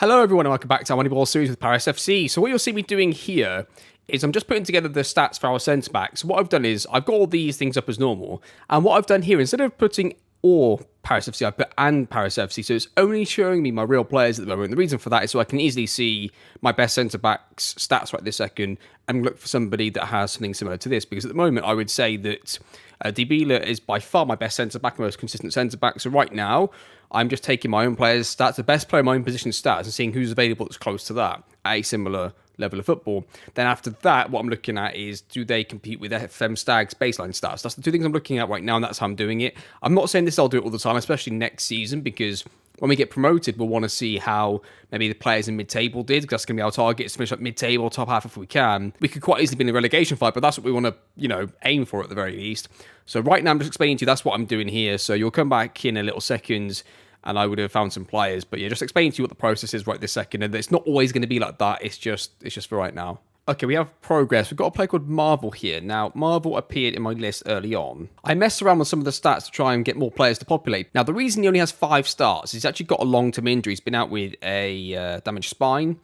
Hello everyone and welcome back to our Moneyball series with Paris FC. So what you'll see me doing here is I'm just putting together the stats for our centre-backs. So what I've done is I've got all these things up as normal. And what I've done here, instead of putting or Paris FC, I put and Paris FC. So it's only showing me my real players at the moment. And the reason for that is so I can easily see my best centre-backs stats right this second and look for somebody that has something similar to this. Because at the moment, I would say that Dybala is by far my best centre-back, most consistent centre-back. So right now, I'm just taking my own players' stats, the best player in my own position stats, and seeing who's available that's close to that at a similar level of football. Then after that, what I'm looking at is, do they compete with FM Stag's baseline stats? That's the two things I'm looking at right now, and that's how I'm doing it. I'm not saying this I'll do it all the time, especially next season, because when we get promoted, we'll want to see how maybe the players in mid-table did, because that's going to be our target, is to finish up mid-table, top half if we can. We could quite easily be in a relegation fight, but that's what we want to, aim for at the very least. So right now, I'm just explaining to you that's what I'm doing here. So you'll come back in a little second, and I would have found some players. But yeah, just explaining to you what the process is right this second. And it's not always going to be like that. It's just for right now. Okay, we have progress. We've got a player called Marvel here. Now, Marvel appeared in my list early on. I messed around with some of the stats to try and get more players to populate. Now, the reason he only has 5 starts is he's actually got a long-term injury. He's been out with a damaged spine,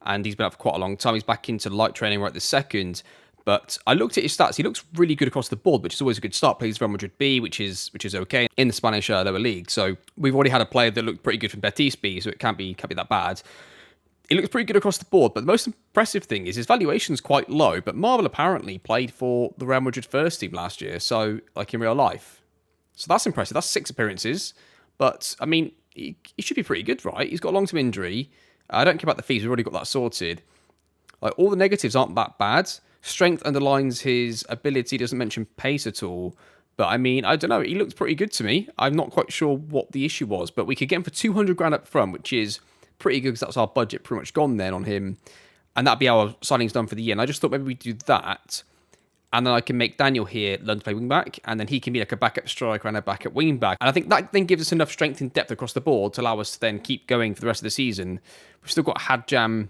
and he's been out for quite a long time. He's back into light training right this second. But I looked at his stats. He looks really good across the board, which is always a good start. Plays Real Madrid B, which is okay in the Spanish lower league. So we've already had a player that looked pretty good from Betis B, so it can't be that bad. He looks pretty good across the board, but the most impressive thing is his valuation's quite low. But Marvel apparently played for the Real Madrid first team last year, so like in real life. So that's impressive. That's 6 appearances. But I mean, he should be pretty good, right? He's got a long-term injury. I don't care about the fees. We've already got that sorted. Like, all the negatives aren't that bad. Strength underlines his ability, doesn't mention pace at all. But I mean, I don't know, he looks pretty good to me. I'm not quite sure what the issue was, but we could get him for 200 grand up front, which is pretty good because that's our budget pretty much gone then on him. And that'd be our signings done for the year. And I just thought maybe we'd do that. And then I can make Daniel here learn to play wing back, and then he can be like a backup striker and a backup wing back. And I think that then gives us enough strength and depth across the board to allow us to then keep going for the rest of the season. We've still got Hadjam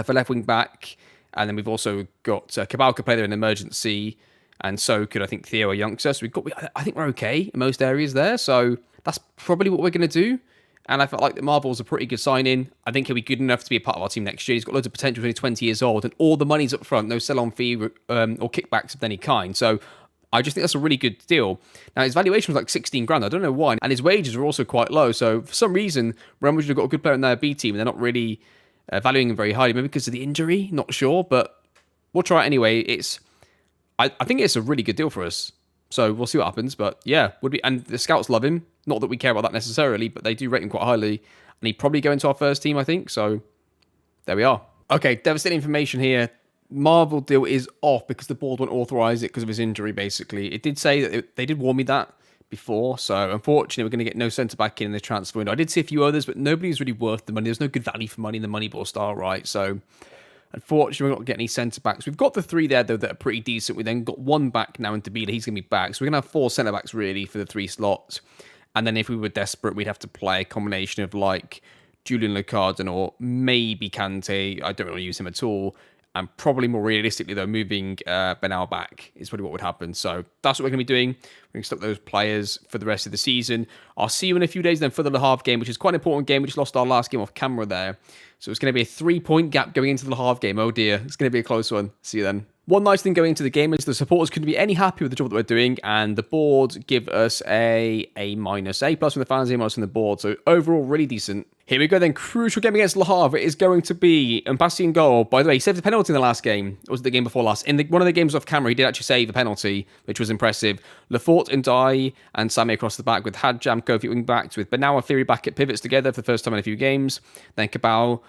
for left wing back. And then we've also got Cabal could play there in emergency, and so could, I think, Theo or Youngster. So I think we're okay in most areas there. So that's probably what we're going to do. And I felt like that Marvel's a pretty good sign-in. I think he'll be good enough to be a part of our team next year. He's got loads of potential. He's only 20 years old, and all the money's up front, no sell-on fee or kickbacks of any kind. So I just think that's a really good deal. Now, his valuation was like 16 grand. I don't know why. And his wages are also quite low. So for some reason, Real Madrid have got a good player in their B team, and they're not really valuing him very highly, maybe because of the injury, not sure, but we'll try it anyway. I think it's a really good deal for us, so we'll see what happens. But yeah, would be, and the scouts love him. Not that we care about that necessarily, but they do rate him quite highly, and he'd probably go into our first team, I think. So there we are. Okay, devastating information here. Marvel deal is off because the board won't authorise it because of his injury. Basically, it did say that they did warn me that before, so unfortunately we're going to get no centre back in the transfer window. I did see a few others, but nobody's really worth the money. There's no good value for money in the Moneyball style, right? So unfortunately we're not getting any centre backs. We've got the 3 there though that are pretty decent. We then got 1 back now in Dybala. He's going to be back, so we're going to have 4 centre backs really for the 3 slots. And then if we were desperate, we'd have to play a combination of like Julian Lecardin or maybe Kante. I don't really use him at all. And probably more realistically, though, moving Benal back is probably what would happen. So that's what we're going to be doing. We're going to stop those players for the rest of the season. I'll see you in a few days then for the Le Havre game, which is quite an important game. We just lost our last game off camera there. So it's going to be a 3-point gap going into the Le Havre game. Oh dear, it's going to be a close one. See you then. One nice thing going into the game is the supporters couldn't be any happy with the job that we're doing, and the board give us A-, A+ from the fans, A- from the board. So overall, really decent. Here we go then, crucial game against Le Havre. It is going to be Mbassi in goal. By the way, he saved a penalty in the last game. Or was it the game before last? In one of the games off camera, he did actually save a penalty, which was impressive. Lefort and Dye and Sammy across the back with Hadjam, Kofi wing backs with Benal and Theory back at pivots together for the first time in a few games. Then Cabal,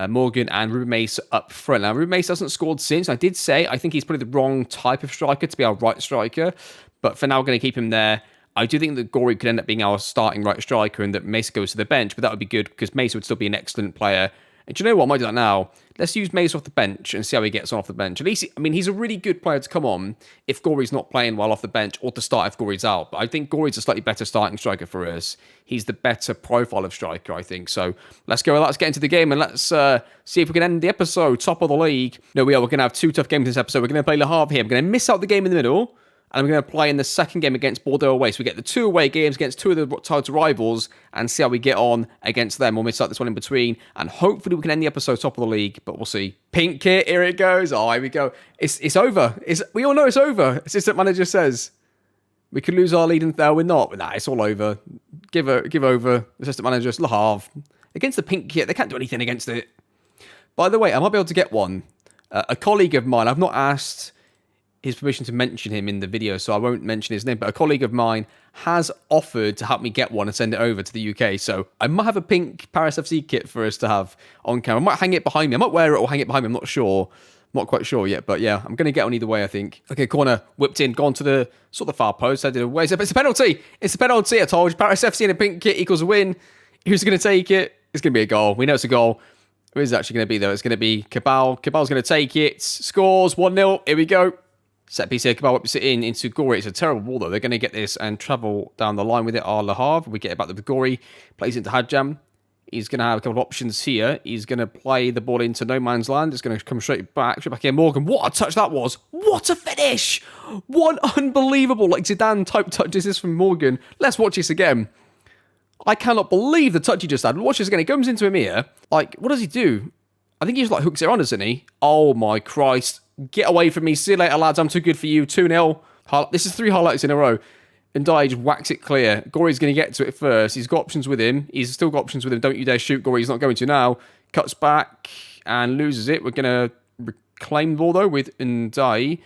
Morgan and Ruben Mace up front. Now, Ruben Mace hasn't scored since. I did say I think he's probably the wrong type of striker to be our right striker, but for now, we're going to keep him there. I do think that Gori could end up being our starting right striker and that Mace goes to the bench, but that would be good because Mace would still be an excellent player. And do you know what? I might do that now. Let's use Mace off the bench and see how he gets on off the bench. At least, I mean, he's a really good player to come on if Gori's not playing well off the bench or to start if Gori's out. But I think Gori's a slightly better starting striker for us. He's the better profile of striker, I think. So let's go. Let's get into the game and let's see if we can end the episode top of the league. No, we are. We're going to have 2 tough games this episode. We're going to play Le Havre here. I'm going to miss out the game in the middle. And we're going to play in the second game against Bordeaux away. So we get the 2 away games against 2 of the title rivals and see how we get on against them when we start this one in between. And hopefully we can end the episode top of the league, but we'll see. Pink kit, here it goes. Oh, here we go. It's over. We all know it's over. Assistant manager says we could lose our lead and we're not. But nah, it's all over. Give over. Assistant manager, Le Havre. Against the pink kit, they can't do anything against it. By the way, I might be able to get one. A colleague of mine, I've not asked his permission to mention him in the video, so I won't mention his name, but a colleague of mine has offered to help me get one and send it over to the UK, so I might have a pink Paris FC kit for us to have on camera. I might hang it behind me. I might wear it or hang it behind me. I'm not sure. I'm not quite sure yet, but yeah, I'm going to get one either way, I think. Okay, corner, whipped in, gone to the sort of far post, headed away. It's a penalty. It's a penalty, I told you. Paris FC in a pink kit equals a win. Who's going to take it? It's going to be a goal. We know it's a goal. Who is it actually going to be, though? It's going to be Cabal. Cabal's going to take it. Scores 1-0. Here we go. Set piece here. Cabal whips it in into Gory. It's a terrible ball, though. They're going to get this and travel down the line with it. Le Havre. We get it back to Gory. Plays into Hadjam. He's going to have a couple of options here. He's going to play the ball into no man's land. It's going to come straight back here. Morgan. What a touch that was. What a finish. One unbelievable, like Zidane type touch is this from Morgan. Let's watch this again. I cannot believe the touch he just had. Watch this again. He comes into him here. Like, what does he do? I think he just like hooks it on, doesn't he? Oh my Christ. Get away from me. See you later, lads. I'm too good for you. 2-0. This is 3 highlights in a row. And Dye just whacks it clear. Gory's going to get to it first. He's got options with him. He's still got options with him. Don't you dare shoot, Gory. He's not going to now. Cuts back and loses it. We're going to reclaim the ball, though, with Ndai,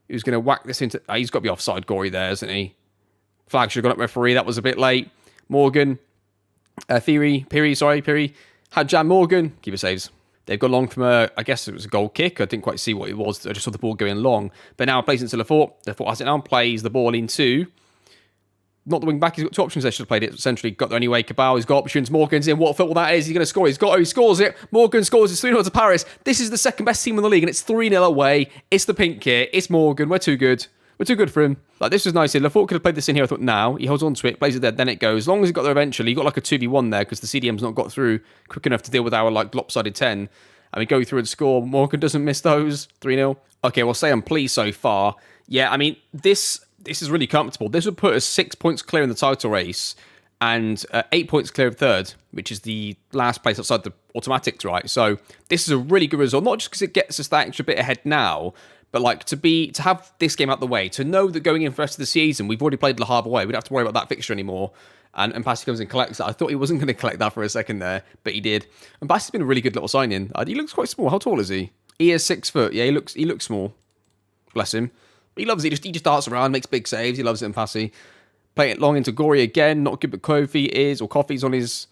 who's going to whack this into... he's got to be offside, Gory, there, isn't he? Flag should have gone up, referee. That was a bit late. Morgan. Piri. Hadjam Morgan. Keeper saves. They've got long from I guess it was a goal kick. I didn't quite see what it was. I just saw the ball going long. But now plays into Lefort. Lefort has it now. Plays the ball into... Not the wing back. He's got 2 options. They should have played it centrally. Got there anyway. Cabal. He's got options. Morgan's in. What football that is. He's going to score. He scores it. Morgan scores. It's 3-0 to Paris. This is the second best team in the league, and it's 3-0 away. It's the pink kit. It's Morgan. We're too good. We're too good for him. Like, this was nice here. Lefort could have played this in here. I thought, now. He holds on to it. Plays it there. Then it goes. As long as he got there eventually. He got like a 2v1 there because the CDM's not got through quick enough to deal with our like lopsided 10. And we go through and score. Morgan doesn't miss those. 3-0. Okay, well, say I'm pleased so far. Yeah, I mean, this is really comfortable. This would put us 6 points clear in the title race and 8 points clear of third, which is the last place outside the automatics, right? So this is a really good result, not just because it gets us that extra bit ahead now, but like to have this game out the way, to know that going in for the rest of the season, we've already played Le Havre away. We don't have to worry about that fixture anymore. And Passy comes and collects that. I thought he wasn't going to collect that for a second there, but he did. And Passy's been a really good little signing. He looks quite small. How tall is he? He is 6 foot. Yeah, he looks small. Bless him. He loves it. He just darts around, makes big saves. He loves it in Passy. Play it long into Gory again. Not good, but Coffee's on his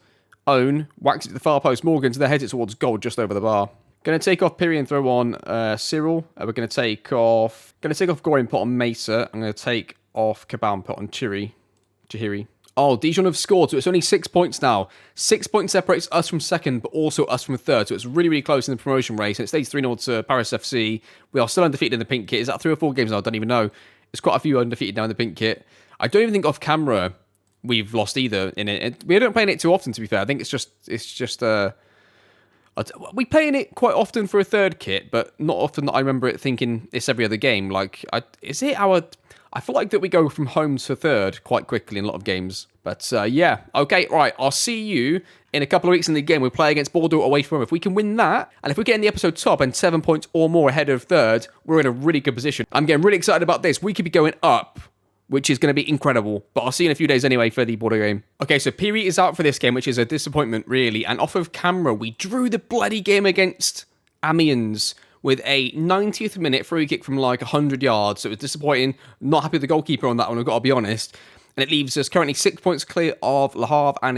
own. Whacks it to the far post. Morgan to the head it towards goal just over the bar. Going to take off Piri and throw on Cyril. We're going to take off Gory and put on Mesa. I'm going to take off Cabal and put on Chihiri. Oh, Dijon have scored, so it's only 6 points now. 6 points separates us from second, but also us from third. So it's really, really close in the promotion race. And it stays 3-0 to Paris FC. We are still undefeated in the pink kit. Is that 3 or 4 games now? I don't even know. It's quite a few undefeated now in the pink kit. I don't even think off camera we've lost either in it. We don't play in it too often, to be fair. I think it's just we play in it quite often for a third kit, but not often that I remember it thinking it's every other game. Like, I feel like that we go from home to third quite quickly in a lot of games. But yeah, okay, right. I'll see you in a couple of weeks in the game. We play against Bordeaux away from home. If we can win that, and if we get in the episode top and 7 points or more ahead of third, we're in a really good position. I'm getting really excited about this. We could be going up, which is going to be incredible. But I'll see you in a few days anyway for the Bordeaux game. Okay, so Piri is out for this game, which is a disappointment, really. And off of camera, we drew the bloody game against Amiens with a 90th minute free kick from like 100 yards. So it was disappointing. Not happy with the goalkeeper on that one, I've got to be honest. And it leaves us currently 6 points clear of Le Havre, and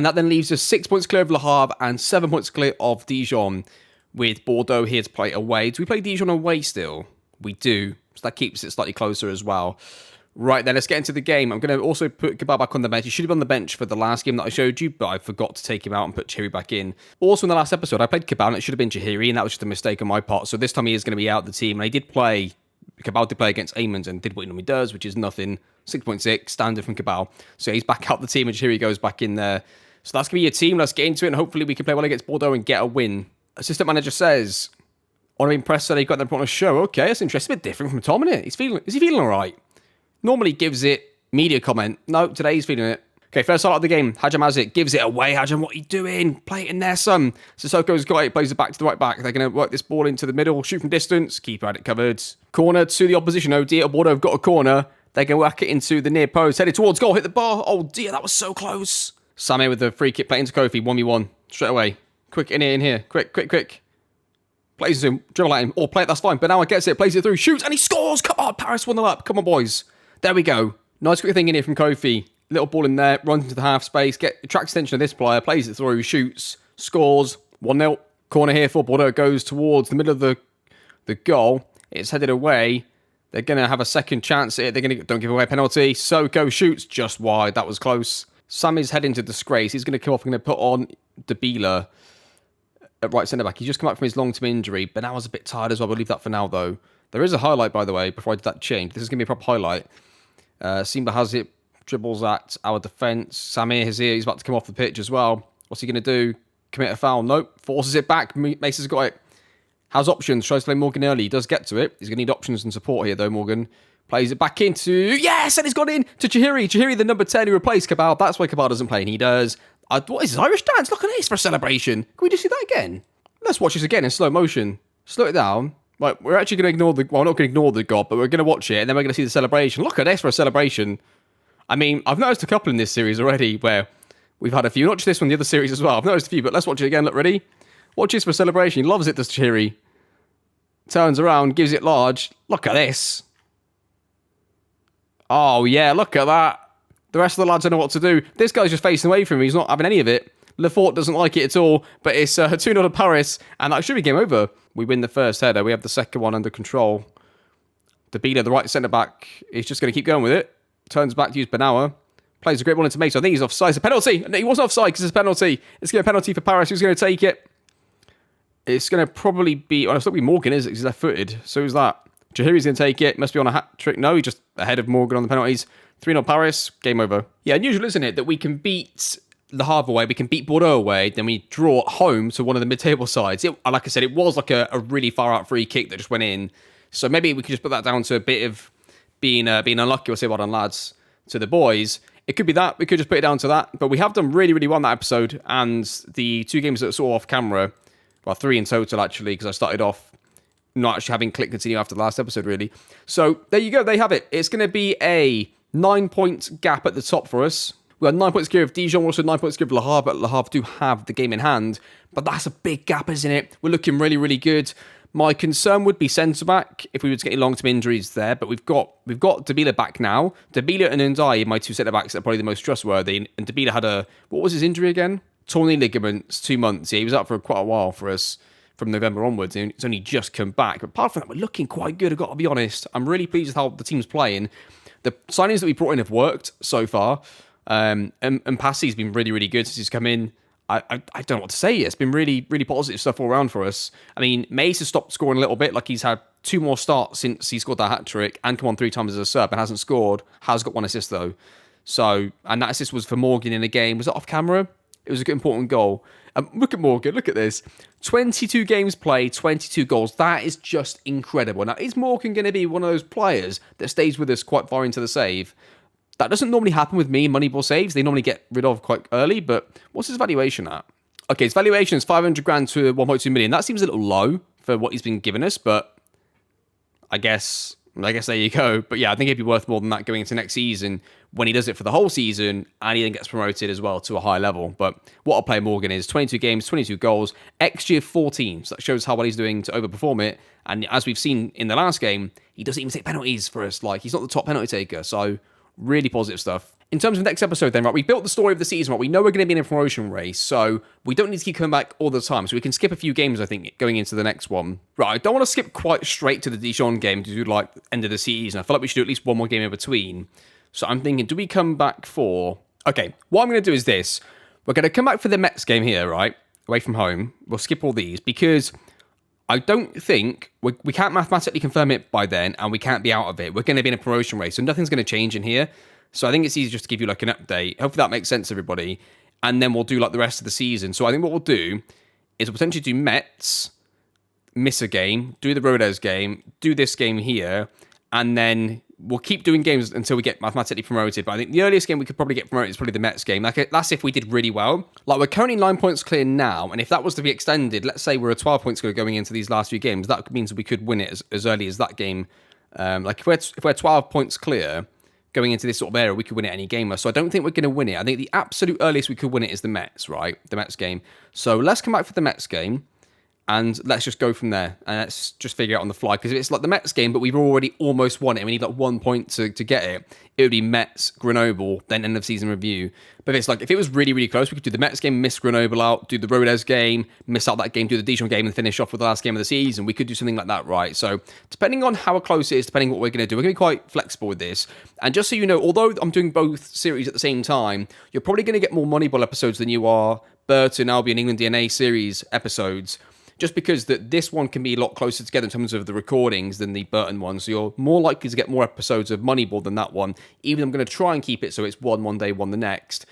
that then leaves us 6 points clear of Le Havre and 7 points clear of Dijon, with Bordeaux here to play away. Do we play Dijon away still? We do. So that keeps it slightly closer as well. Right then, let's get into the game. I'm going to also put Cabal back on the bench. He should have been on the bench for the last game that I showed you, but I forgot to take him out and put Chihiri back in. Also, in the last episode, I played Cabal and it should have been Chihiri, and that was just a mistake on my part. So this time he is going to be out of the team. And Cabal did play against Amiens and did what he normally does, which is nothing. 6.6, standard from Cabal. So he's back out the team and Chihiri goes back in there. So that's going to be your team. Let's get into it, and hopefully we can play well against Bordeaux and get a win. Assistant manager says, Want to impress that he got them on a show. Okay, that's interesting. A bit different from Tom, isn't it? Is he feeling all right? Normally gives it media comment. No, today he's feeling it. Okay, first start of the game. Hajam has it. Gives it away. Hajam, what are you doing? Play it in there, son. Sissoko's got it. Plays it back to the right back. They're going to work this ball into the middle. Shoot from distance. Keeper had it covered. Corner to the opposition. Oh dear. Bordeaux have got a corner. They're going to whack it into the near post. Headed towards goal. Hit the bar. Oh dear, that was so close. Samir with the free kick. Play into Kofi. 1v1. Straight away. Quick, in here. Quick. Plays him. Dribble at him. Or play it, that's fine. But now gets it. Plays it through. Shoots. And he scores. Come on, Paris 1-0 up. Come on, boys. There we go. Nice quick thing in here from Kofi. Little ball in there. Runs into the half space. Attracts attention of this player. Plays it through. Shoots. Scores. 1-0. Corner here for Bordeaux. Goes towards the middle of the goal. It's headed away. They're going to have a second chance at it. They're going to don't give away a penalty. Soko shoots just wide. That was close. Sammy's heading to disgrace. He's going to come off and going to put on Dabila at right centre back. He's just come back from his long-term injury. But now I was a bit tired as well. We'll leave that for now, though. There is a highlight, by the way, before I did that change. This is going to be a proper highlight. Simba has it. Dribbles at our defence. Samir is here. He's about to come off the pitch as well. What's he going to do? Commit a foul? Nope. Forces it back. Mason's got it. Has options. Tries to play Morgan early. He does get to it. He's going to need options and support here, though, Morgan. Plays it back into... Yes! And he's got in to Chihiri. Chihiri, the number 10 who replaced Cabal. That's why Cabal doesn't play, and he does. What is this? Irish dance? Look at this for a celebration. Can we just see that again? Let's watch this again in slow motion. Slow it down. Right, we're actually going to ignore the... Well, we're not going to ignore the god, but we're going to watch it, and then we're going to see the celebration. Look at this for a celebration. I mean, I've noticed a couple in this series already where we've had a few. Not just this one, the other series as well. I've noticed a few, but let's watch it again. Look, ready? Watch this for a celebration. He loves it, does Chihiri. Turns around, gives it large. Look at this. Oh, yeah, look at that. The rest of the lads don't know what to do. This guy's just facing away from him. He's not having any of it. Lefort doesn't like it at all, but it's 2-0 to Paris, and that should be game over. We win the first header. We have the second one under control. Dabila, the right centre-back, is just going to keep going with it. Turns back to use Benawa. Plays a great one into Mason. I think he's offside. It's a penalty. No, he wasn't offside because it's a penalty. It's going to be a penalty for Paris. Who's going to take it? It's going to probably be... Well, it's not going to be Morgan, is it? Because he's left-footed. So who's that? Jahiri's going to take it. Must be on a hat trick. No, he's just ahead of Morgan on the penalties. 3-0 Paris. Game over. Yeah, unusual, isn't it? That we can beat Le Havre away. We can beat Bordeaux away. Then we draw at home to one of the mid-table sides. Like I said, it was like a really far-out free kick that just went in. So maybe we could just put that down to a bit of being unlucky. We'll say well done, lads, to the boys. It could be that. We could just put it down to that. But we have done really, really well in that episode. And the two games that I saw off camera, well, 3 in total, actually, because I started off not actually having click continue after the last episode, really. So there you go. They have it. It's going to be a 9-point gap at the top for us. We got 9 points clear of Dijon, also 9 points clear of Le Havre, but Le Havre do have the game in hand. But that's a big gap, isn't it? We're looking really, really good. My concern would be centre-back if we were to get any long-term injuries there, but we've got Dabila back now. Dabila and Ndai, my two centre-backs, are probably the most trustworthy. And Dabila had what was his injury again? Torn knee ligaments, 2 months. Yeah, he was out for quite a while for us from November onwards, and it's only just come back. But apart from that, we're looking quite good, I've got to be honest. I'm really pleased with how the team's playing. The signings that we brought in have worked so far. And Passsy's been really, really good since he's come in. I don't know what to say. It's been really, really positive stuff all around for us. I mean, Mace has stopped scoring a little bit. Like, he's had 2 more starts since he scored that hat-trick and come on 3 times as a sub and hasn't scored. Has got 1 assist, though. So, and that assist was for Morgan in a game. Was that off camera? It was a good, important goal. Look at Morgan. Look at this. 22 games played, 22 goals. That is just incredible. Now, is Morgan going to be one of those players that stays with us quite far into the save? That doesn't normally happen with me in Moneyball saves. They normally get rid of quite early, but what's his valuation at? Okay, his valuation is 500 grand to 1.2 million. That seems a little low for what he's been giving us, but I guess there you go. But yeah, I think it'd be worth more than that going into next season when he does it for the whole season and he then gets promoted as well to a high level. But what a player Morgan is. 22 games, 22 goals, XG of 14. So that shows how well he's doing to overperform it. And as we've seen in the last game, he doesn't even take penalties for us. Like, he's not the top penalty taker. So really positive stuff. In terms of the next episode then, right, we built the story of the season, right? We know we're going to be in a promotion race, so we don't need to keep coming back all the time. So we can skip a few games, I think, going into the next one. Right, I don't want to skip quite straight to the Dijon game to do, like, end of the season. I feel like we should do at least one more game in between. So I'm thinking, do we come back for... Okay, what I'm going to do is this. We're going to come back for the Mets game here, right? Away from home. We'll skip all these because I don't think... We can't mathematically confirm it by then, and we can't be out of it. We're going to be in a promotion race, so nothing's going to change in here. So I think it's easy just to give you like an update. Hopefully that makes sense, everybody. And then we'll do like the rest of the season. So I think what we'll do is we'll potentially do Mets miss a game, do the Rodez game, do this game here, and then we'll keep doing games until we get mathematically promoted. But I think the earliest game we could probably get promoted is probably the Mets game. Like, that's if we did really well. Like, we're currently 9 points clear now, and if that was to be extended, let's say we're a 12 points clear going into these last few games, that means we could win it as early as that game. Like, if we're 12 points clear going into this sort of area, we could win it any game. So I don't think we're going to win it. I think the absolute earliest we could win it is the Mets, right? The Mets game. So let's come back for the Mets game. And let's just go from there. And let's just figure it out on the fly. Because if it's like the Mets game, but we've already almost won it, and we need like 1 point to get it, it would be Mets, Grenoble, then end of season review. But if it was really, really close, we could do the Mets game, miss Grenoble out, do the Rodez game, miss out that game, do the Dijon game, and finish off with the last game of the season. We could do something like that, right? So depending on how close it is, depending on what we're going to do, we're going to be quite flexible with this. And just so you know, although I'm doing both series at the same time, you're probably going to get more Moneyball episodes than you are Burton, Albion, England DNA series episodes. Just because this one can be a lot closer together in terms of the recordings than the Burton one. So you're more likely to get more episodes of Moneyball than that one. Even I'm going to try and keep it so it's one day, one the next.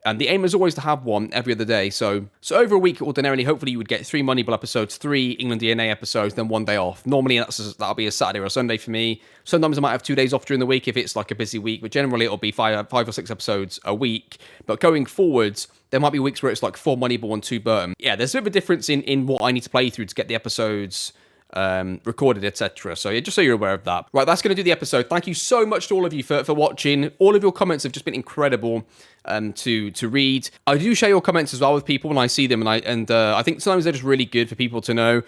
And the aim is always to have one every other day. So over a week, ordinarily, hopefully you would get 3 Moneyball episodes, 3 England DNA episodes, then 1 day off. Normally, that'll be a Saturday or a Sunday for me. Sometimes I might have 2 days off during the week if it's like a busy week. But generally, it'll be 5 or 6 episodes a week. But going forwards, there might be weeks where it's like 4 Moneyball and 2 Burton. Yeah, there's a bit of a difference in what I need to play through to get the episodes recorded, etc. So yeah, just so you're aware of that. Right, that's going to do the episode. Thank you so much to all of you for watching. All of your comments have just been incredible to read. I do share your comments as well with people when I see them, and I think sometimes they're just really good for people to know,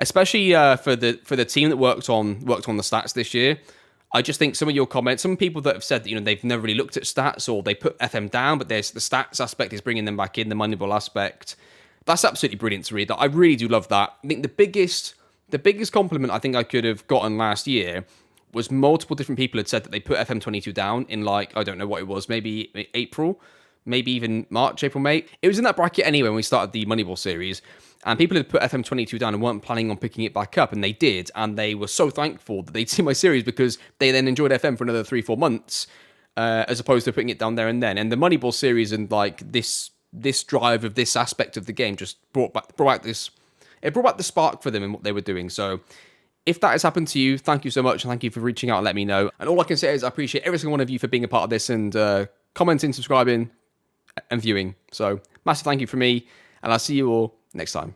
especially for the team that worked on the stats this year. I just think some of your comments, some people that have said that, they've never really looked at stats or they put FM down, but there's the stats aspect is bringing them back in, the Moneyball aspect. That's absolutely brilliant to read. I really do love that. I think the biggest compliment I think I could have gotten last year was multiple different people had said that they put FM22 down in I don't know what it was, maybe April, maybe even March, April, May. It was in that bracket anyway when we started the Moneyball series. And people had put FM22 down and weren't planning on picking it back up, and they did, and they were so thankful that they'd seen my series because they then enjoyed FM for another 3-4 months, as opposed to putting it down there and then. And the Moneyball series and this drive of this aspect of the game just brought back the spark for them in what they were doing. So if that has happened to you, thank you so much, and thank you for reaching out and letting me know. And all I can say is I appreciate every single one of you for being a part of this and commenting, subscribing, and viewing. So massive thank you from me, and I'll see you all next time.